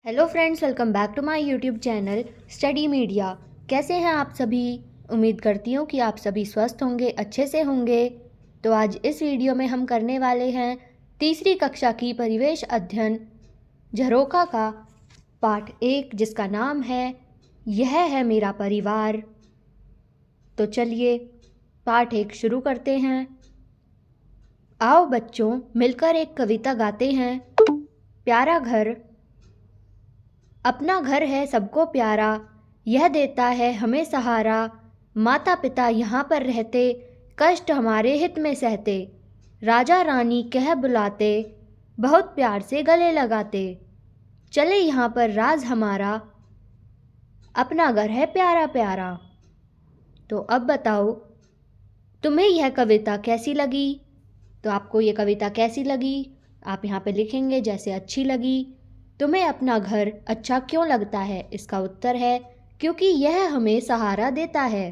Hello friends, welcome back to my YouTube channel study media. कैसे हैं आप सभी? उम्मीद करती हूँ कि आप सभी स्वस्थ होंगे, अच्छे से होंगे। तो आज इस वीडियो में हम करने वाले हैं तीसरी कक्षा की परिवेश अध्ययन झरोखा का पाठ 1, जिसका नाम है यह है मेरा परिवार। तो चलिए पाठ 1 शुरू करते हैं। आओ बच्चों, मिलकर एक कविता गाते हैं। प्यारा घर अपना घर है सबको प्यारा, यह देता है हमें सहारा। माता पिता यहाँ पर रहते, कष्ट हमारे हित में सहते। राजा रानी कह बुलाते, बहुत प्यार से गले लगाते। चले यहाँ पर राज हमारा, अपना घर है प्यारा प्यारा। तो अब बताओ, तुम्हें यह कविता कैसी लगी? तो आपको ये कविता कैसी लगी आप यहाँ पे लिखेंगे, जैसे अच्छी लगी। तुम्हें अपना घर अच्छा क्यों लगता है? इसका उत्तर है क्योंकि यह हमें सहारा देता है।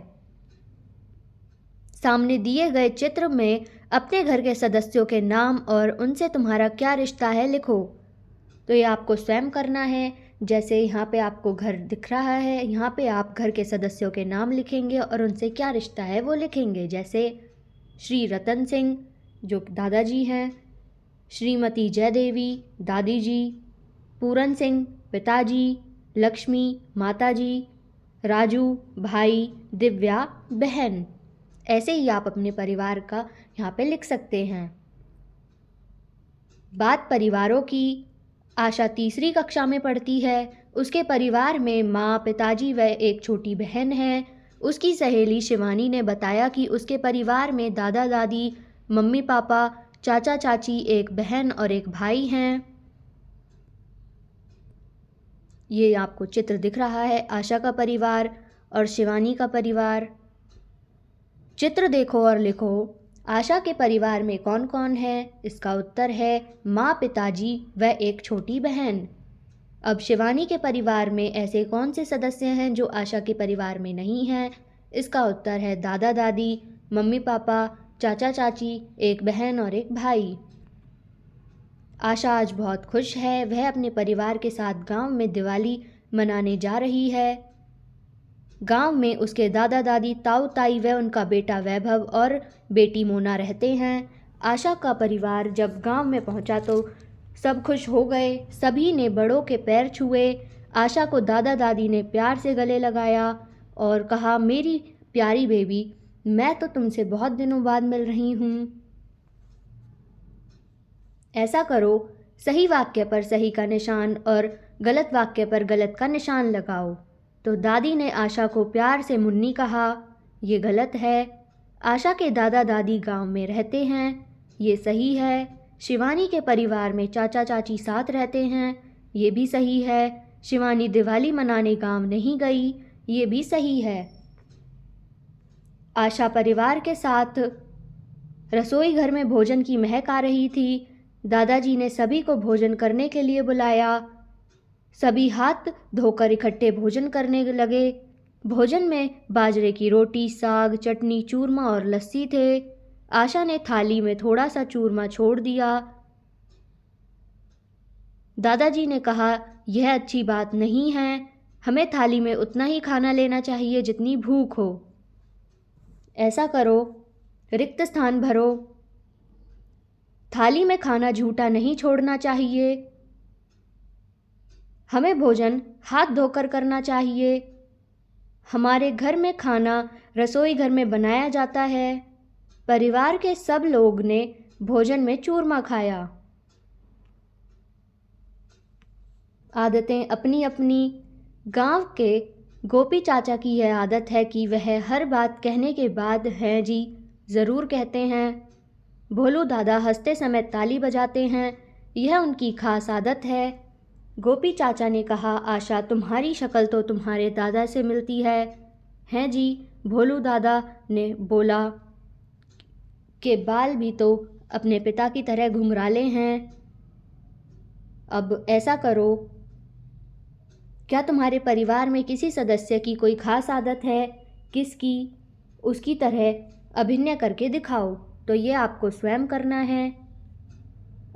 सामने दिए गए चित्र में अपने घर के सदस्यों के नाम और उनसे तुम्हारा क्या रिश्ता है लिखो। तो ये आपको स्वयं करना है। जैसे यहाँ पे आपको घर दिख रहा है, यहाँ पे आप घर के सदस्यों के नाम लिखेंगे और उनसे क्या रिश्ता है वो लिखेंगे। जैसे श्री रतन सिंह जो दादाजी हैं, श्रीमती जयदेवी दादी जी, पूरन सिंह पिताजी, लक्ष्मी माताजी, राजू भाई, दिव्या बहन। ऐसे ही आप अपने परिवार का यहाँ पे लिख सकते हैं। बात परिवारों की। आशा तीसरी कक्षा में पढ़ती है। उसके परिवार में माँ, पिताजी व एक छोटी बहन है। उसकी सहेली शिवानी ने बताया कि उसके परिवार में दादा दादी, मम्मी पापा, चाचा चाची, एक बहन और एक भाई हैं। ये आपको चित्र दिख रहा है, आशा का परिवार और शिवानी का परिवार। चित्र देखो और लिखो, आशा के परिवार में कौन कौन है? इसका उत्तर है माँ, पिताजी व एक छोटी बहन। अब शिवानी के परिवार में ऐसे कौन से सदस्य हैं जो आशा के परिवार में नहीं हैं? इसका उत्तर है दादा दादी, मम्मी पापा, चाचा चाची, एक बहन और एक भाई। आशा आज बहुत खुश है। वह अपने परिवार के साथ गांव में दिवाली मनाने जा रही है। गांव में उसके दादा दादी, ताऊ ताई व उनका बेटा वैभव और बेटी मोना रहते हैं। आशा का परिवार जब गांव में पहुंचा तो सब खुश हो गए। सभी ने बड़ों के पैर छुए। आशा को दादा दादी ने प्यार से गले लगाया और कहा, मेरी प्यारी बेबी, मैं तो तुमसे बहुत दिनों बाद मिल रही हूँ। ऐसा करो, सही वाक्य पर सही का निशान और गलत वाक्य पर गलत का निशान लगाओ। तो दादी ने आशा को प्यार से मुन्नी कहा, ये गलत है। आशा के दादा दादी गांव में रहते हैं, ये सही है। शिवानी के परिवार में चाचा चाची साथ रहते हैं, ये भी सही है। शिवानी दिवाली मनाने गांव नहीं गई, ये भी सही है। आशा परिवार के साथ रसोई घर में भोजन की महक आ रही थी। दादाजी ने सभी को भोजन करने के लिए बुलाया। सभी हाथ धोकर इकट्ठे भोजन करने लगे। भोजन में बाजरे की रोटी, साग, चटनी, चूरमा और लस्सी थे। आशा ने थाली में थोड़ा सा चूरमा छोड़ दिया। दादाजी ने कहा, यह अच्छी बात नहीं है, हमें थाली में उतना ही खाना लेना चाहिए जितनी भूख हो। ऐसा करो, रिक्त स्थान भरो। थाली में खाना झूठा नहीं छोड़ना चाहिए। हमें भोजन हाथ धोकर करना चाहिए। हमारे घर में खाना रसोई घर में बनाया जाता है। परिवार के सब लोग ने भोजन में चूरमा खाया। आदतें अपनी अपनी। गांव के गोपी चाचा की यह आदत है कि वह हर बात कहने के बाद हैं जी ज़रूर कहते हैं। भोलू दादा हंसते समय ताली बजाते हैं, यह उनकी खास आदत है। गोपी चाचा ने कहा, आशा, तुम्हारी शक्ल तो तुम्हारे दादा से मिलती है। हैं जी, भोलू दादा ने बोला, के बाल भी तो अपने पिता की तरह घुंघराले हैं। अब ऐसा करो, क्या तुम्हारे परिवार में किसी सदस्य की कोई खास आदत है? किसकी? उसकी तरह अभिनय करके दिखाओ। तो ये आपको स्वयं करना है।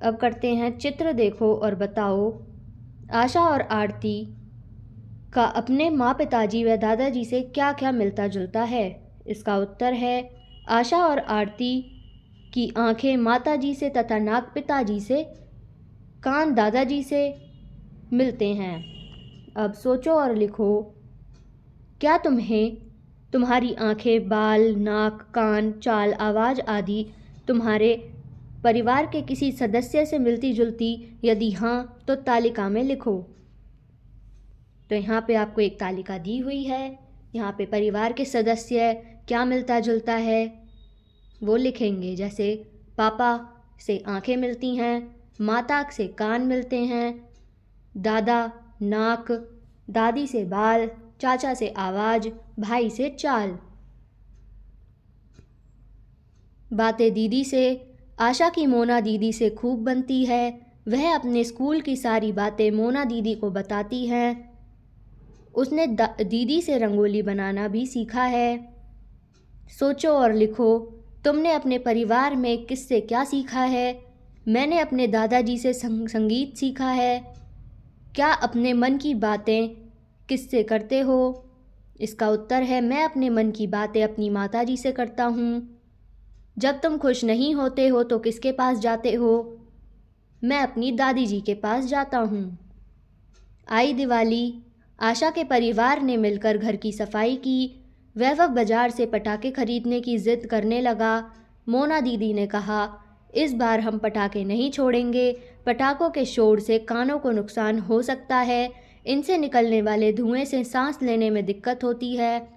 अब करते हैं, चित्र देखो और बताओ आशा और आरती का अपने माँ पिताजी व दादाजी से क्या क्या मिलता जुलता है? इसका उत्तर है आशा और आरती की आंखें माताजी से तथा नाक पिताजी से, कान दादाजी से मिलते हैं। अब सोचो और लिखो, क्या तुम्हारी आंखें, बाल, नाक, कान, चाल, आवाज़ आदि तुम्हारे परिवार के किसी सदस्य से मिलती जुलती? यदि हाँ तो तालिका में लिखो। तो यहाँ पे आपको एक तालिका दी हुई है। यहाँ पे परिवार के सदस्य क्या मिलता जुलता है वो लिखेंगे। जैसे पापा से आंखें मिलती हैं, माता से कान मिलते हैं, दादा नाक, दादी से बाल, चाचा से आवाज़, भाई से चाल। बातें दीदी से। आशा की मोना दीदी से खूब बनती है। वह अपने स्कूल की सारी बातें मोना दीदी को बताती हैं। उसने दीदी से रंगोली बनाना भी सीखा है। सोचो और लिखो, तुमने अपने परिवार में किससे क्या सीखा है? मैंने अपने दादाजी से संगीत सीखा है। क्या अपने मन की बातें किससे करते हो? इसका उत्तर है मैं अपने मन की बातें अपनी माताजी से करता हूँ। जब तुम खुश नहीं होते हो तो किसके पास जाते हो? मैं अपनी दादी जी के पास जाता हूँ। आई दिवाली। आशा के परिवार ने मिलकर घर की सफाई की। वैभव बाजार से पटाखे खरीदने की जिद करने लगा। मोना दीदी ने कहा, इस बार हम पटाखे नहीं छोड़ेंगे। पटाखों के शोर से कानों को नुकसान हो सकता है। इनसे निकलने वाले धुएं से सांस लेने में दिक्कत होती है।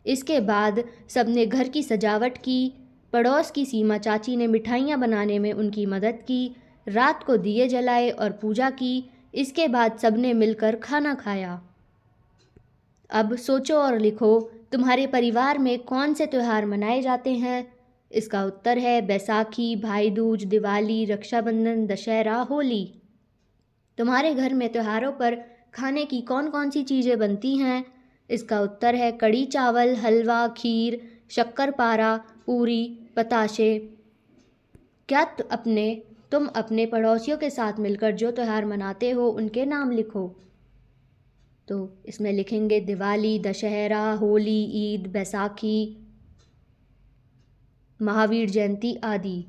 इसके बाद सबने घर की सजावट की। पड़ोस की सीमा चाची ने मिठाइयाँ बनाने में उनकी मदद की। रात को दिए जलाए और पूजा की। इसके बाद सबने मिलकर खाना खाया। अब सोचो और लिखो, तुम्हारे परिवार में कौन से त्यौहार मनाए जाते हैं? इसका उत्तर है बैसाखी, भाई दूज, दिवाली, रक्षाबंधन, दशहरा, होली। तुम्हारे घर में त्योहारों पर खाने की कौन कौन सी चीज़ें बनती हैं? इसका उत्तर है कड़ी चावल, हलवा, खीर, शक्करपारा, पूरी, बताशे। क्या तुम अपने पड़ोसियों के साथ मिलकर जो त्यौहार मनाते हो उनके नाम लिखो। तो इसमें लिखेंगे दिवाली, दशहरा, होली, ईद, बैसाखी, महावीर जयंती आदि।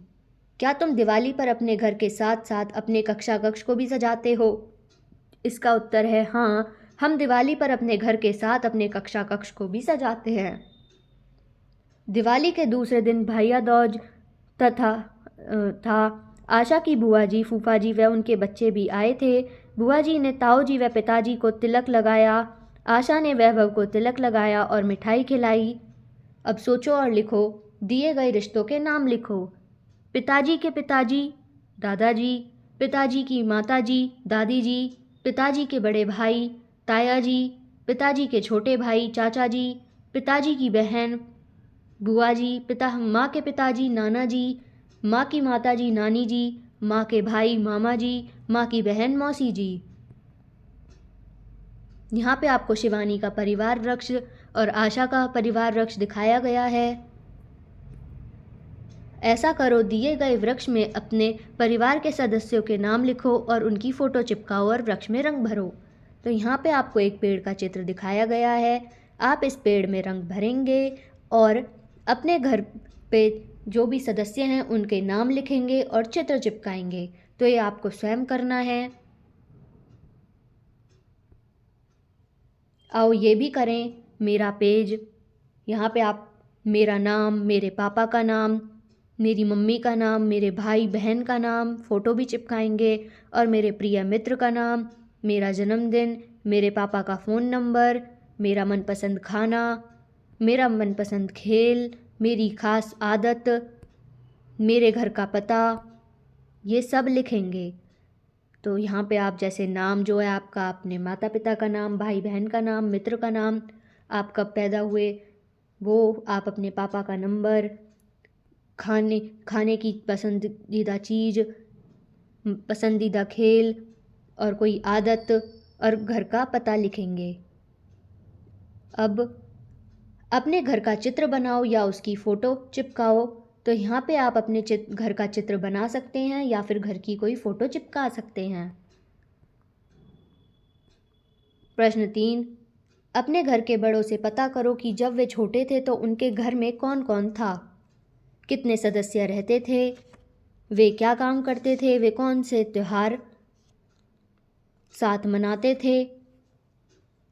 क्या तुम दिवाली पर अपने घर के साथ साथ अपने कक्षा कक्ष को भी सजाते हो? इसका उत्तर है हाँ, हम दिवाली पर अपने घर के साथ अपने कक्षा कक्ष को भी सजाते हैं। दिवाली के दूसरे दिन भैया दूज था। आशा की बुआ जी, फूफा जी व उनके बच्चे भी आए थे। बुआ जी ने ताऊ जी व पिताजी को तिलक लगाया। आशा ने वैभव को तिलक लगाया और मिठाई खिलाई। अब सोचो और लिखो, दिए गए रिश्तों के नाम लिखो। पिताजी के पिताजी, दादाजी, पिताजी की माताजी, दादी जी, पिताजी के बड़े भाई, ताया जी, पिताजी के छोटे भाई, चाचा जी, पिताजी की बहन, बुआ जी, माँ के पिताजी, नाना जी, माँ की माताजी, नानी जी, माँ के भाई, मामा जी, माँ की बहन, मौसी जी। यहाँ पे आपको शिवानी का परिवार वृक्ष और आशा का परिवार वृक्ष दिखाया गया है। ऐसा करो, दिए गए वृक्ष में अपने परिवार के सदस्यों के नाम लिखो और उनकी फ़ोटो चिपकाओ और वृक्ष में रंग भरो। तो यहाँ पे आपको एक पेड़ का चित्र दिखाया गया है। आप इस पेड़ में रंग भरेंगे और अपने घर पे जो भी सदस्य हैं उनके नाम लिखेंगे और चित्र चिपकाएंगे। तो ये आपको स्वयं करना है। आओ ये भी करें। मेरा पेज, यहाँ पे आप मेरा नाम, मेरे पापा का नाम, मेरी मम्मी का नाम, मेरे भाई बहन का नाम, फ़ोटो भी चिपकाएंगे और मेरे प्रिय मित्र का नाम, मेरा जन्मदिन, मेरे पापा का फ़ोन नंबर, मेरा मनपसंद खाना, मेरा मनपसंद खेल, मेरी ख़ास आदत, मेरे घर का पता, ये सब लिखेंगे। तो यहाँ पे आप जैसे नाम जो है आपका, अपने माता पिता का नाम, भाई बहन का नाम, मित्र का नाम, आप कब पैदा हुए वो, आप अपने पापा का नंबर, खाने की पसंदीदा चीज़, पसंदीदा खेल और कोई आदत और घर का पता लिखेंगे। अब अपने घर का चित्र बनाओ या उसकी फ़ोटो चिपकाओ। तो यहाँ पे आप अपने घर का चित्र बना सकते हैं या फिर घर की कोई फ़ोटो चिपका सकते हैं। प्रश्न 3, अपने घर के बड़ों से पता करो कि जब वे छोटे थे तो उनके घर में कौन कौन था, कितने सदस्य रहते थे, वे क्या काम करते थे, वे कौन से त्योहार साथ मनाते थे,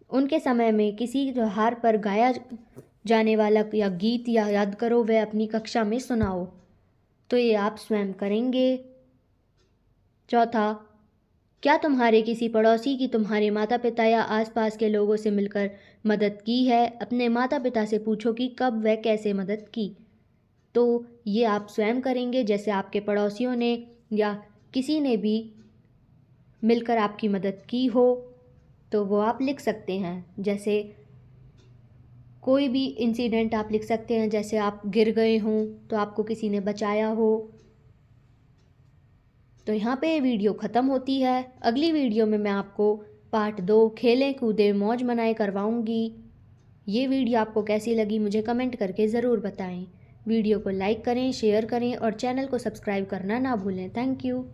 उनके समय में किसी त्योहार पर गाया जाने वाला या गीत या याद करो वह अपनी कक्षा में सुनाओ। तो ये आप स्वयं करेंगे। चौथा, क्या तुम्हारे किसी पड़ोसी की तुम्हारे माता पिता या आसपास के लोगों से मिलकर मदद की है? अपने माता पिता से पूछो कि कब व कैसे मदद की। तो ये आप स्वयं करेंगे। जैसे आपके पड़ोसियों ने या किसी ने भी मिलकर आपकी मदद की हो तो वो आप लिख सकते हैं। जैसे कोई भी इंसिडेंट आप लिख सकते हैं, जैसे आप गिर गए हों तो आपको किसी ने बचाया हो। तो यहाँ पे वीडियो ख़त्म होती है। अगली वीडियो में मैं आपको पार्ट 2 खेलें कूदें मौज मनाए करवाऊँगी। ये वीडियो आपको कैसी लगी मुझे कमेंट करके ज़रूर बताएं। वीडियो को लाइक करें, शेयर करें और चैनल को सब्सक्राइब करना ना भूलें। Thank you.